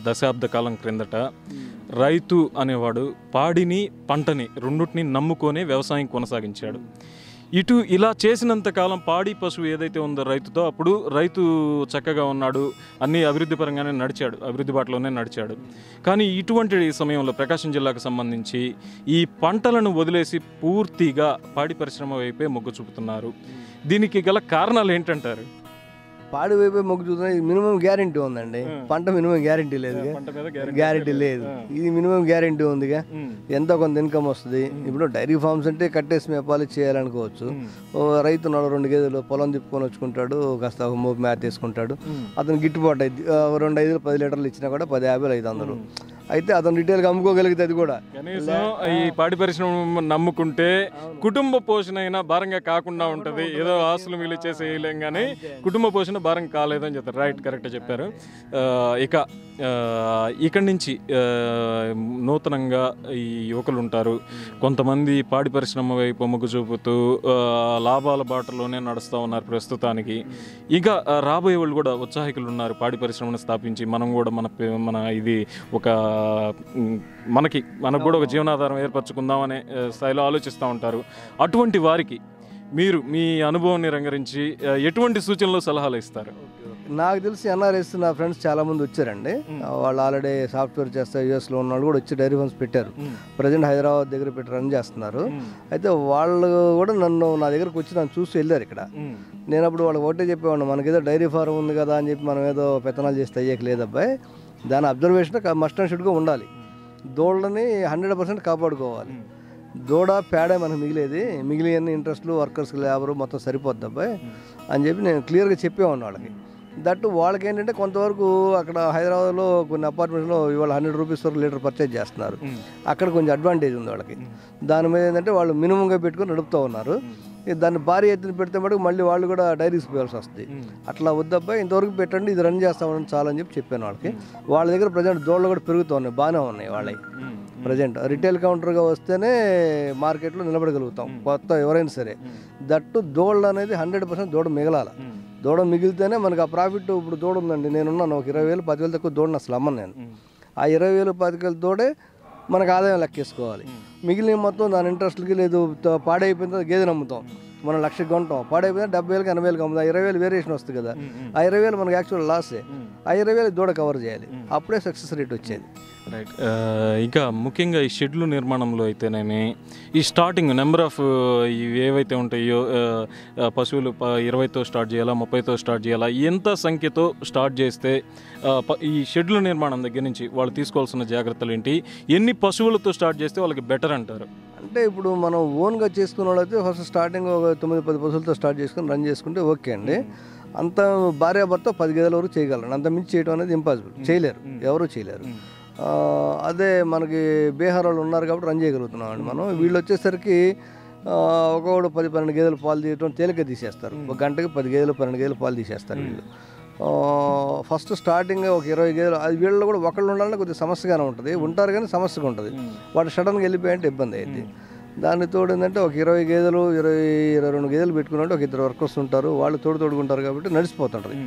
దశాబ్ద కాలం క్రిందట రైతు అనేవాడు పాడిని పంటని రెండుటిని నమ్ముకొని వ్యవసాయం కొనసాగించాడు. ఇటు ఇలా చేసినంత కాలం పాడి పశువు ఏదైతే ఉందో రైతుతో, అప్పుడు రైతు చక్కగా ఉన్నాడు, అన్ని అభివృద్ధి పరంగానే నడిచాడు, అభివృద్ధి బాటలోనే నడిచాడు. కానీ ఇటువంటి సమయంలో ప్రకాశం జిల్లాకు సంబంధించి ఈ పంటలను వదిలేసి పూర్తిగా పాడి పరిశ్రమ వైపే మొగ్గు చూపుతున్నారు. దీనికి గల కారణాలు ఏంటంటారు? పాడి వైపే మొగ్గు చూస్తున్నాయి. మినిమం గ్యారెంటీ ఉందండి, పంట మినిమం గ్యారెంటీ లేదు, గ్యారెంటీ లేదు. ఇది మినిమం గ్యారెంటీ ఉందిగా, ఎంతో కొంత ఇన్కమ్ వస్తుంది. ఇప్పుడు డైరీ ఫార్మ్స్ అంటే కట్టేసి మేపాలి చేయాలనుకోవచ్చు. రైతు 2 గేదెలు పొలం తిప్పుకొని వచ్చుకుంటాడు, కాస్త మోపు మేత తీసుకుంటాడు, అతను గిట్టుబాటు అయింది. 2 5 10 లీటర్లు ఇచ్చినా కూడా 10 50 500. అయితే అతను రిటైల్గా అమ్ముకోగలిగితే అది కూడా కనీసం ఈ పాడి పరిశ్రమ నమ్ముకుంటే కుటుంబ పోషణ అయినా భారంగా కాకుండా ఉంటుంది. ఏదో ఆస్తులు మిగిలి చేసేయలేం కానీ కుటుంబ పోషణ భారం కాలేదని చెప్తారు. రైట్, కరెక్ట్గా చెప్పారు. ఇక్కడి నుంచి నూతనంగా ఈ యువకులు ఉంటారు, కొంతమంది పాడి పరిశ్రమ వైపు మొగ్గు చూపుతూ లాభాల బాటలోనే నడుస్తూ ఉన్నారు ప్రస్తుతానికి. ఇక రాబోయే వాళ్ళు కూడా ఉత్సాహికులు ఉన్నారు, పాడి పరిశ్రమను స్థాపించి మనం కూడా మన ఇది ఒక మనకు కూడా ఒక జీవనాధారం ఏర్పరచుకుందామనే స్థాయిలో ఆలోచిస్తూ ఉంటారు. అటువంటి వారికి మీరు మీ అనుభవాన్ని రంగరించి ఎటువంటి సూచనలు సలహాలు ఇస్తారు? నాకు తెలిసి ఎన్ఆర్ఎస్ నా ఫ్రెండ్స్ చాలామంది వచ్చారండి. వాళ్ళు ఆల్రెడీ సాఫ్ట్వేర్ చేస్తారు, యూఎస్లో ఉన్న వాళ్ళు కూడా వచ్చి డైరీ ఫార్మ్స్ పెట్టారు. ప్రజెంట్ హైదరాబాద్ దగ్గర పెట్టి రన్ చేస్తున్నారు. అయితే వాళ్ళు కూడా నా దగ్గరకు వచ్చి నన్ను చూసి వెళ్ళారు ఇక్కడ. నేను అప్పుడు వాళ్ళకి ఒకటే చెప్పేవాడిని, మనకేదో డైరీ ఫార్మ్ ఉంది కదా అని చెప్పి మనం ఏదో పెత్తనాలు చేస్తే అయ్యేకి లేదబ్బాయి, దాని అబ్జర్వేషన్ మస్ట్ అండ్ షుడ్గా ఉండాలి. దూడలని 100% కాపాడుకోవాలి. దూడ పేడ మనకు మిగిలిన ఇంట్రెస్ట్లు వర్కర్స్కి లేబరు మొత్తం సరిపోద్ది అబ్బాయి అని చెప్పి నేను క్లియర్గా చెప్పేవాడిని వాళ్ళకి. దట్టు వాళ్ళకి ఏంటంటే కొంతవరకు అక్కడ హైదరాబాద్లో కొన్ని అపార్ట్మెంట్స్లో ఇవాళ 100 రూపీస్ వరకు లీటర్ పర్చేజ్ చేస్తున్నారు. అక్కడ కొంచెం అడ్వాంటేజ్ ఉంది వాళ్ళకి. దాని మీద ఏంటంటే వాళ్ళు మినిమంగా పెట్టుకొని నడుపుతూ ఉన్నారు. దాన్ని భారీ ఎత్తున పెడితే మటుకు మళ్ళీ వాళ్ళు కూడా డైరీస్ పోయాల్సి వస్తుంది. అట్లా వద్దబ్బాయి, ఇంతవరకు పెట్టండి, ఇది రన్ చేస్తామని చాలని చెప్పి చెప్పాను వాళ్ళకి. వాళ్ళ దగ్గర ప్రజెంట్ దోళ్ళు కూడా పెరుగుతూ ఉన్నాయి, బాగానే ఉన్నాయి వాళ్ళవి. ప్రజెంట్ రిటైల్ కౌంటర్గా వస్తేనే మార్కెట్లో నిలబడగలుగుతాం కొత్త ఎవరైనా సరే. దట్టు దోళ్ళు అనేది 100% దూడ మిగలాలి. దూడ మిగిలితేనే మనకు ఆ ప్రాఫిట్. ఇప్పుడు దూడ ఉందండి, నేనున్నాను, ఒక 20,000 10,000 తక్కువ దూడని అసలు అమ్మను నేను. ఆ 20,000 10,000 దూడే మనకు ఆదాయం లెక్కేసుకోవాలి. మిగిలిన మొత్తం దాని ఇంట్రెస్ట్కి లేదు, పాడైపోయిన తర్వాత గేదెని అమ్ముతాం. మనం 1,00,000 కొంటాం, పాడైపోయినా 70,000కి 80,000కి అమ్ముదాం, 20,000 వేరియేషన్ వస్తుంది కదా, ఆ 20,000 మనకి యాక్చువల్ లాసే. ఆ 20,000 దూడ కవర్ చేయాలి, అప్పుడే సక్సెస్ రేట్ వచ్చేది. రైట్. ఇంకా ముఖ్యంగా ఈ షెడ్లు నిర్మాణంలో అయితేనేమి ఈ స్టార్టింగ్ నెంబర్ ఆఫ్ ఇవి ఏవైతే ఉంటాయో పశువులు 20తో స్టార్ట్ చేయాలా, 30తో స్టార్ట్ చేయాలా, ఎంత సంఖ్యతో స్టార్ట్ చేస్తే ఈ షెడ్ల నిర్మాణం దగ్గర నుంచి వాళ్ళు తీసుకోవాల్సిన జాగ్రత్తలు ఏంటి, ఎన్ని పశువులతో స్టార్ట్ చేస్తే వాళ్ళకి బెటర్ అంటారు? అంటే ఇప్పుడు మనం ఓన్గా చేసుకున్న వాళ్ళైతే ఫస్ట్ స్టార్టింగ్ ఒక 9-10 పశువులతో స్టార్ట్ చేసుకుని రన్ చేసుకుంటే ఓకే అండి. అంత భార్యాభర్త 10 గేదెల వరకు చేయగలరు, అంత మించి చేయడం అనేది ఇంపాసిబుల్, చేయలేరు, ఎవరు చేయలేరు. అదే మనకి బీహార్ వాళ్ళు ఉన్నారు కాబట్టి రన్ చేయగలుగుతున్నాం అండి మనం. వీళ్ళు వచ్చేసరికి ఒకడు 10-12 గేదెలు పాలు తీయటం తేలిక తీసేస్తారు, ఒక గంటకి 10 గేదెలు 12 గేదెలు పాలు తీసేస్తారు వీళ్ళు. ఫస్ట్ స్టార్టింగ్ ఒక 20 గేదెలు, అది వీళ్ళు కూడా ఒకళ్ళు ఉండాలంటే కొద్దిగా సమస్యగానే ఉంటుంది, ఉంటారు కానీ సమస్యగా ఉంటుంది, వాడు సడన్గా వెళ్ళిపోయాయంటే ఇబ్బంది అయింది. దాని తోడు ఏంటంటే ఒక 20 గేదెలు 22 గేదెలు పెట్టుకున్నట్టు ఒక 2 వర్కర్స్ ఉంటారు, వాళ్ళు తోడుకుంటారు కాబట్టి నడిచిపోతుంటారు.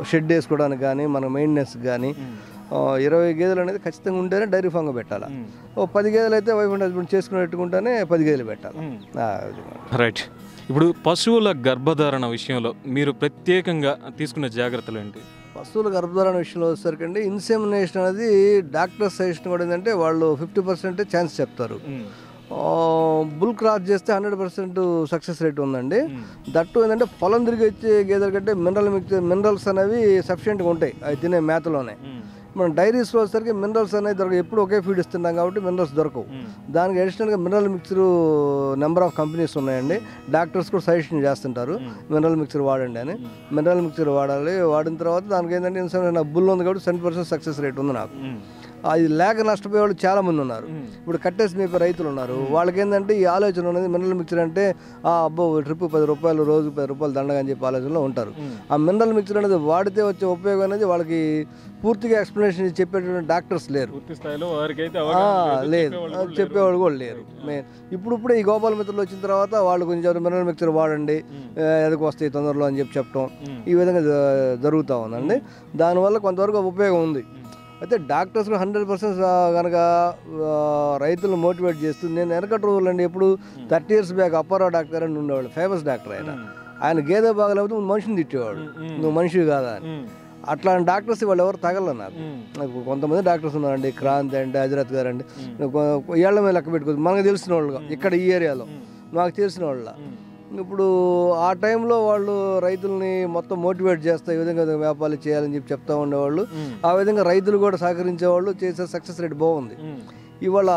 షెడ్ వేసుకోవడానికి కానీ మన మెయింటెనెన్స్ కానీ 20 గేదెలు అనేది ఖచ్చితంగా ఉంటేనే డైరీ ఫామ్గా పెట్టాలి. 10 గేదెలు అయితే వైఫ్ అండ్ హస్బెండ్ చేసుకుని పెట్టుకుంటేనే 10 గేదెలు పెట్టాలి. రైట్. ఇప్పుడు పశువుల గర్భధారణ విషయంలో మీరు ప్రత్యేకంగా తీసుకునే జాగ్రత్తలు ఏంటి? పశువుల గర్భధారణ విషయంలో వచ్చేసరికి ఇన్సెమినేషన్ అనేది డాక్టర్ సజెషన్ కూడా ఏంటంటే వాళ్ళు 50% ఛాన్స్ చెప్తారు. బుల్ క్రాస్ చేస్తే 100% సక్సెస్ రేట్ ఉందండి. దట్టు ఏంటంటే పొలం తిరిగి వచ్చే గేదెల కంటే మినరల్స్ అనేవి సఫిషియెంట్గా ఉంటాయి అవి తినే మేతలోనే. మనం డైరీస్లో వచ్చేసరికి మినరల్స్ అనేది దొరకవు, ఎప్పుడు ఒకే ఫీడ్ ఇస్తున్నాం కాబట్టి మినరల్స్ దొరకవు. దానికి అడిషనల్గా mineral mixture number of companies ఉన్నాయండి, డాక్టర్స్ కూడా సజెషన్ చేస్తుంటారు మినరల్ మిక్చర్ వాడండి అని. మినరల్ మిక్చర్ వాడాలి, వాడిన తర్వాత దానికి ఏంటంటే నాకు బుల్ ఉంది కాబట్టి 70% సక్సెస్ రేట్ ఉంది నాకు. అది లేక నష్టపోయే వాళ్ళు చాలామంది ఉన్నారు. ఇప్పుడు కట్టేసి మేపే రైతులు ఉన్నారు, వాళ్ళకి ఏంటంటే ఈ ఆలోచన ఉన్నది మినరల్ మిక్చర్ అంటే అబ్బో ట్రిప్ 10 రూపాయలు, రోజు 10 రూపాయలు దండగా అని చెప్పి ఆలోచనలో ఉంటారు. ఆ మినరల్ మిక్చర్ అనేది వాడితే వచ్చే ఉపయోగం అనేది వాళ్ళకి పూర్తిగా ఎక్స్ప్లెనేషన్ చెప్పేటువంటి డాక్టర్స్ లేరు, లేదు చెప్పేవాళ్ళు కూడా లేరు. ఇప్పుడే ఈ గోపాల మిత్రులు వచ్చిన తర్వాత వాళ్ళు కొంచెం మినరల్ మిక్చర్ వాడండి ఎదకు వస్తాయి తొందరలో అని చెప్పడం ఈ విధంగా జరుగుతూ ఉందండి. దానివల్ల కొంతవరకు ఉపయోగం ఉంది. అయితే డాక్టర్స్ 100% కనుక రైతులను మోటివేట్ చేస్తూ, నేను వెనకటి రోజులు అండి ఎప్పుడు 30 years బ్యాక్ అప్పారావు డాక్టర్ అని ఉండేవాళ్ళు, ఫేమస్ డాక్టర్ ఆయన గేదె బాగలేకపోతే మనిషిని తిట్టేవాడు, నువ్వు మనిషి కాదా అని. అట్లాంటి డాక్టర్స్ వాళ్ళు ఎవరు తగల నాకు కొంతమంది డాక్టర్స్ ఉన్నారండి, క్రాంతి అండి, హజరత్ గారు అండి, ఏళ్ల మీద లెక్క పెట్టుకోవచ్చు, మనకు తెలిసిన వాళ్ళు ఇక్కడ ఈ ఏరియాలో మాకు తెలిసిన వాళ్ళ. ఇప్పుడు ఆ టైంలో వాళ్ళు రైతుల్ని మొత్తం మోటివేట్ చేస్తారు, ఈ విధంగా వ్యాపారాలు చేయాలని చెప్పి చెప్తా ఉండేవాళ్ళు. ఆ విధంగా రైతులు కూడా సహకరించేవాళ్ళు, చేసే సక్సెస్ రేట్ బాగుంది. ఇవాళ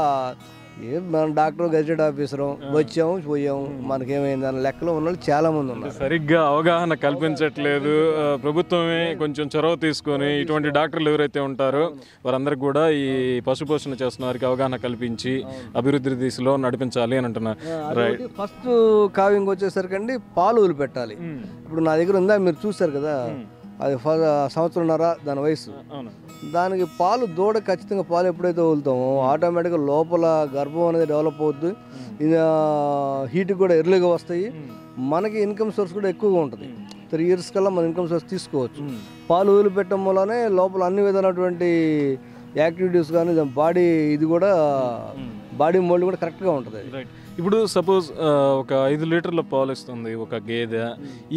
మనం డాక్టర్ గెజెట్ ఆఫీసరం వచ్చాము పోయాము మనకేమైంది అన్న లెక్కలో ఉన్న వాళ్ళు చాలా మంది ఉన్నారు. సరిగ్గా అవగాహన కల్పించట్లేదు, ప్రభుత్వమే కొంచెం చొరవ తీసుకొని ఇటువంటి డాక్టర్లు ఎవరైతే ఉంటారో వారందరికీ కూడా ఈ పశుపోషణ చేస్తున్న వారికి అవగాహన కల్పించి అభివృద్ధి దిశలో నడిపించాలి అని అంటున్నారు. రైట్. ఫస్ట్ కావింగ్ వచ్చేసరికి అండి పాలు వదిలిపెట్టాలి. ఇప్పుడు నా దగ్గర ఉందా మీరు చూసారు కదా, అది 1.5 సంవత్సరంన్నర దాని వయసు. దానికి పాలు దూడ ఖచ్చితంగా పాలు ఎప్పుడైతే వదులుతామో ఆటోమేటిక్గా లోపల గర్భం అనేది డెవలప్ అవుద్ది, హీట్ కూడా ఎర్లీగా వస్తాయి, మనకి ఇన్కమ్ సోర్స్ కూడా ఎక్కువగా ఉంటుంది. 3 years కల్లా మన ఇన్కమ్ సోర్స్ తీసుకోవచ్చు. పాలు వదిలిపెట్టడం వల్లనే లోపల అన్ని విధాలైనటువంటి యాక్టివిటీస్ కానీ బాడీ ఇది కూడా బాడీ మోల్డ్ కూడా కరెక్ట్గా ఉంటుంది. ఇప్పుడు సపోజ్ ఒక 5 లీటర్ల పాలు ఇస్తుంది ఒక గేదె,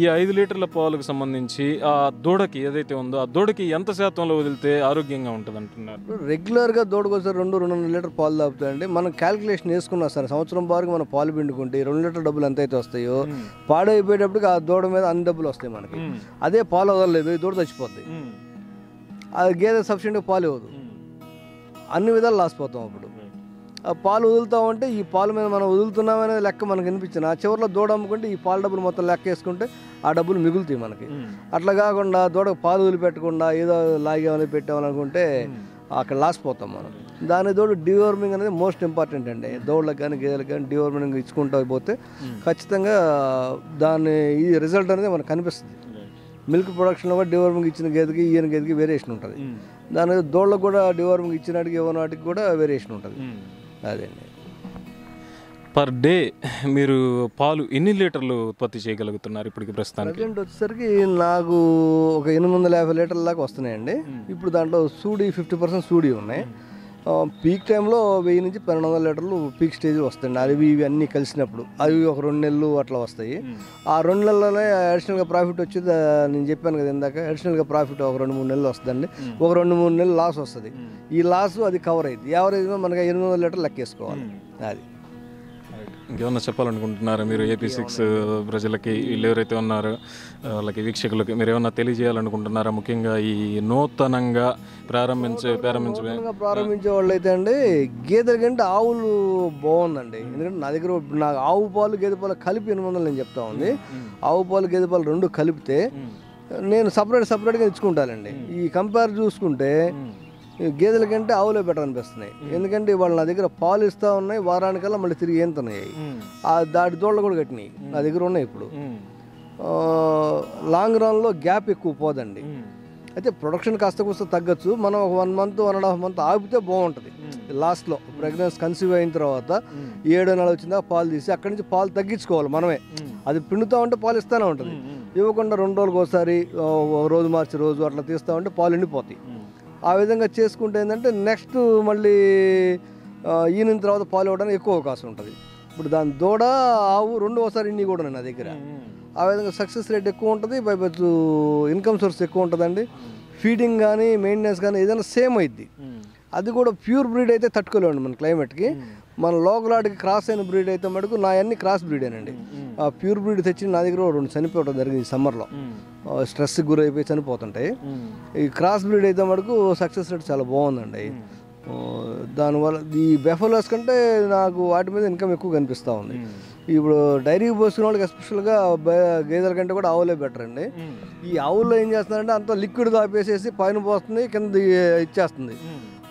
ఈ 5 లీటర్ల పాలకు సంబంధించి ఆ దూడకి ఏదైతే ఉందో ఆ దూడకి ఎంత శాతంలో వదిలితే ఆరోగ్యంగా ఉంటుంది అంటున్నారు? రెగ్యులర్గా దూడకు వచ్చి 2-2.5 లీటర్ పాలు తాగుతాయండి. మనం క్యాలిక్యులేషన్ వేసుకున్నా సరే సంవత్సరం వరకు మనం పాలు పిండుకుంటే 2 లీటర్ డబ్బులు ఎంతైతే వస్తాయో పాడైపోయేటప్పటికి ఆ దూడ మీద అన్ని డబ్బులు వస్తాయి మనకి. అదే పాలు వదలలేదు ఈ దూడ చచ్చిపోద్ది, ఆ గేదె సఫిషియెంట్గా పాలు ఇవ్వదు, అన్ని విధాలు లాస్ పోతాం. అప్పుడు ఆ పాలు వదులుతామంటే ఈ పాలు మీద మనం వదులుతున్నామనేది లెక్క మనకు అనిపించింది. ఆ చివరిలో దూడ అమ్ముకుంటే ఈ పాల డబ్బులు మొత్తం లెక్క వేసుకుంటే ఆ డబ్బులు మిగులుతాయి మనకి. అట్లా కాకుండా దూడకు పాలు వదిలిపెట్టకుండా ఏదో లాగేమని పెట్టామని అనుకుంటే అక్కడ లాస్ పోతాం మనం. దాని తోడు డివార్మింగ్ అనేది మోస్ట్ ఇంపార్టెంట్ అండి. దూడలకు కానీ గేదెలకు కానీ డివార్మింగ్ ఇచ్చుకుంటూ పోతే ఖచ్చితంగా దాని ఈ రిజల్ట్ అనేది మనకు కనిపిస్తుంది. మిల్క్ ప్రొడక్షన్లో కూడా డివార్మింగ్ ఇచ్చిన గేదెకి ఈయన గేదెకి వేరియేషన్ ఉంటుంది. దాని దూడలకు కూడా డివార్మింగ్ ఇచ్చినట్టుగా ఇవ్వనాటికి కూడా వేరియేషన్ ఉంటుంది. అదండి. పర్ డే మీరు పాలు ఎన్ని లీటర్లు ఉత్పత్తి చేయగలుగుతున్నారు ఇప్పటికి ప్రస్తుతానికి? ప్రజెంట్ వచ్చేసరికి నాకు ఒక 850 లీటర్ల దాకా వస్తున్నాయండి. ఇప్పుడు దాంట్లో సూడి 50% సూడి ఉన్నాయి. పీక్ టైంలో 1000 నుంచి 1200 లీటర్లు పీక్ స్టేజ్ వస్తాయండి. అవి ఇవి అన్నీ కలిసినప్పుడు అవి ఒక 2 నెలలు అట్లా వస్తాయి. ఆ 2 నెలల్లోనే అడిషనల్గా ప్రాఫిట్ వచ్చేది నేను చెప్పాను కదా ఇందాక, అడిషనల్గా ప్రాఫిట్ ఒక 2-3 నెలలు వస్తుందండి. ఒక 2-3 నెలలు లాస్ వస్తుంది. ఈ లాస్ అది కవర్ అయ్యింది. యావరేజ్ మనకి 800 లీటర్లు లెక్కేసుకోవాలి. అది ఇంకేమన్నా చెప్పాలనుకుంటున్నారా మీరు AP6 ప్రజలకి, వీళ్ళు ఎవరైతే ఉన్నారో వాళ్ళకి, వీక్షకులకి మీరు ఏమన్నా తెలియజేయాలనుకుంటున్నారా? ముఖ్యంగా ఈ నూతనంగా ప్రారంభించే వాళ్ళు అయితే అండి, గేదెల కంటే ఆవులు బాగుందండి. ఎందుకంటే నా దగ్గర నాకు ఆవు పాలు గేదె పాలు కలిపి 800 నేను చెప్తా ఉంది. ఆవు పాలు గేదె పాలు 2 కలిపితే నేను సపరేట్గా ఇచ్చుకుంటానండి. ఈ కంపేర్ చూసుకుంటే గేదెల కంటే ఆవులే బెటర్ అనిపిస్తున్నాయి. ఎందుకంటే వాళ్ళు నా దగ్గర పాలు ఇస్తూ ఉన్నాయి, వారానికల్లా మళ్ళీ తిరిగి ఏంతున్నాయి. దాటి దోళ్ళు కూడా కట్టినాయి నా దగ్గర ఉన్నాయి. ఇప్పుడు లాంగ్ రన్లో గ్యాప్ ఎక్కువ పోదండి. అయితే ప్రొడక్షన్ కాస్త కూస్త తగ్గచ్చు. మనం ఒక 1 మంత్ 1.5 మంత్ ఆగితే బాగుంటుంది. లాస్ట్లో ప్రెగ్నెన్సీ కన్సీవ్ అయిన తర్వాత 7వ నెల వచ్చిందా పాలు తీసి అక్కడి నుంచి పాలు తగ్గించుకోవాలి మనమే. అది పిండుతూ ఉంటే పాలు ఇస్తూనే ఉంటుంది. ఇవ్వకుండా 2 రోజులకు ఒకసారి, ఒక రోజు మార్చి రోజు అట్లా తీస్తూ ఉంటే పాలు ఎండిపోతాయి. ఆ విధంగా చేసుకుంటే ఏంటంటే నెక్స్ట్ మళ్ళీ ఈయన తర్వాత పాలు ఇవ్వడానికి ఎక్కువ అవకాశం ఉంటుంది. ఇప్పుడు దాని దూడ ఆవు 2 ఒకసారి ఇన్ని కూడా నా దగ్గర. ఆ విధంగా సక్సెస్ రేట్ ఎక్కువ ఉంటుంది, పైపచ్చు ఇన్కమ్ సోర్స్ ఎక్కువ ఉంటుందండి. ఫీడింగ్ కానీ మెయింటెనెన్స్ కానీ ఏదైనా సేమ్ అయింది. అది కూడా ప్యూర్ బ్రీడ్ అయితే తట్టుకోలేండి మన క్లైమేట్కి. మన లోకల్ ఆడికి క్రాస్ అయిన బ్రీడ్ అయితే మటుకు నా అన్ని క్రాస్ బ్రీడేనండి. ఆ ప్యూర్ బ్రీడ్ తెచ్చి నా దగ్గర 2 చనిపోవడం జరిగింది ఈ సమ్మర్లో. స్ట్రెస్కి గురైపోయి చనిపోతుంటాయి. ఈ క్రాస్ బ్రీడ్ అయితే మటుకు సక్సెస్ రేట్ చాలా బాగుందండి. దానివల్ల ఈ బెఫలోస్ కంటే నాకు వాటి మీద ఇన్కమ్ ఎక్కువ కనిపిస్తూ ఉంది. ఇప్పుడు డైరీకి పోసుకున్న వాళ్ళకి ఎస్పెషల్గా గేదెల కంటే కూడా ఆవులే బెటర్ అండి. ఈ ఆవుల్లో ఏం చేస్తున్నారంటే అంత లిక్విడ్ దాపేసేసి పైన పోస్తుంది, కింద ఇచ్చేస్తుంది.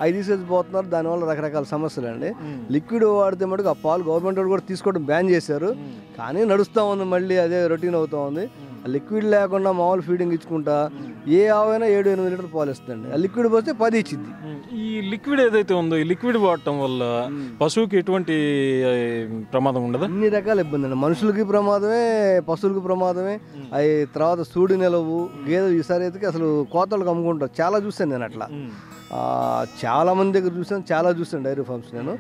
అవి తీసేసి పోతున్నారు. దానివల్ల రకరకాల సమస్యలు అండి. లిక్విడ్ వాడితే మటుకు ఆ పాలు గవర్నమెంట్ కూడా తీసుకోవడం బ్యాన్ చేశారు. కానీ నడుస్తూ ఉంది, మళ్ళీ అదే రొటీన్ అవుతూ ఉంది. లిక్విడ్ లేకుండా మామూలు ఫీడింగ్ ఇచ్చుకుంటా ఏ ఆవైనా 7-8 లీటర్లు పాలు ఇస్తుంది. ఆ లిక్విడ్ పోస్తే 10 ఇచ్చింది. ఈ లిక్విడ్ ఏదైతే ఉందో, ఈ లిక్విడ్ వాడటం వల్ల పశువుకి ఎటువంటి ప్రమాదం ఉండదు? అన్ని రకాల ఇబ్బంది అండి. మనుషులకి ప్రమాదమే, పశువులకి ప్రమాదమే. అవి తర్వాత సూడి నిలవు గేదెలు ఈసారి అయితే అసలు కోతలకు అమ్ముకుంటారు. చాలా చూసాను నేను అట్లా. చాలా మంది దగ్గర చూసాను డైరీ ఫార్మ్స్. నేను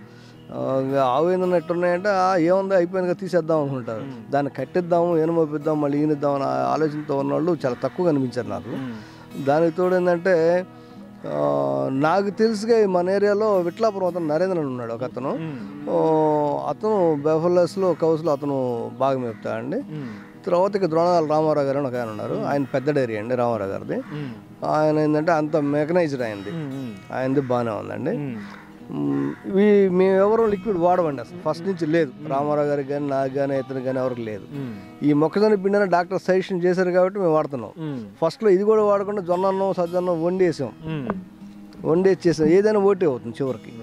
ఆవు ఏందన్నా ఎట్టున్నాయంటే ఏముందో అయిపోయిందిగా తీసేద్దాం అనుకుంటారు. దాన్ని కట్టిద్దాము, ఏమోపిద్దాం, మళ్ళీ ఈనిద్దాం అనే ఆలోచనతో ఉన్నవాళ్ళు చాలా తక్కువ కనిపించారు నాకు. దానికి తోడు ఏంటంటే నాకు తెలుసుగా మన ఏరియాలో విట్లాపురం అతను నరేంద్రన్ ఉన్నాడు ఒక అతను. అతను బెఫలస్లో కౌస్లో అతను బాగా మేపుతాడండి. తర్వాత ఇక ద్రోణాల రామారావు గారు అని ఒక ఆయన ఉన్నారు. ఆయన పెద్ద డైరీ అండి రామారావు గారిది. ఆయన ఏంటంటే అంత మెకనైజ్డ్ ఆయనది బాగానే ఉందండి. మేము ఎవరు లిక్విడ్ వాడమండి అసలు, ఫస్ట్ నుంచి లేదు. రామారావు గారికి కానీ నాకు కానీ ఇతను కానీ ఎవరికి లేదు. ఈ మొక్కజొన్న పిండి డాక్టర్ సజెషన్ చేశారు కాబట్టి మేము వాడుతున్నాం. ఫస్ట్లో ఇది కూడా వాడకుండా జొన్నన్నం సజ్జన్నం వండేసాం. ఏదైనా ఓటే అవుతుంది చివరికి.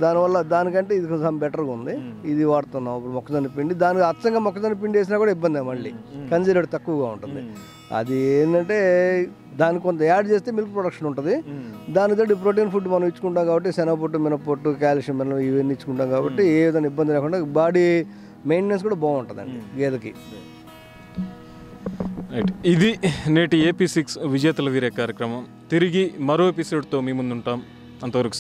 దానివల్ల దానికంటే ఇది కొంచెం బెటర్గా ఉంది. ఇది వాడుతున్నాం ఇప్పుడు మొక్కజొన్న పిండి. దానికి అచ్చంగా మొక్కజొన్న పిండి వేసినా కూడా ఇబ్బంది, మళ్ళీ కన్సిడర్ తక్కువగా ఉంటుంది. అది ఏంటంటే దానికి కొంత యాడ్ చేస్తే మిల్క్ ప్రొడక్షన్ ఉంటుంది. దానితో ప్రోటీన్ ఫుడ్ మనం ఇచ్చుకుంటాం కాబట్టి శనగపొట్టు, మినపొట్టు, కాల్షియం ఇవన్నీ ఇచ్చుకుంటాం కాబట్టి ఏ విధంగా ఇబ్బంది లేకుండా బాడీ మెయింటెనెన్స్ కూడా బాగుంటుందండి గేదెకి. ఇది నేటి AP6 విజేతల వీరే కార్యక్రమం. తిరిగి మరో ఎపిసోడ్తో మీ ముందుంటాం. అంతవరకు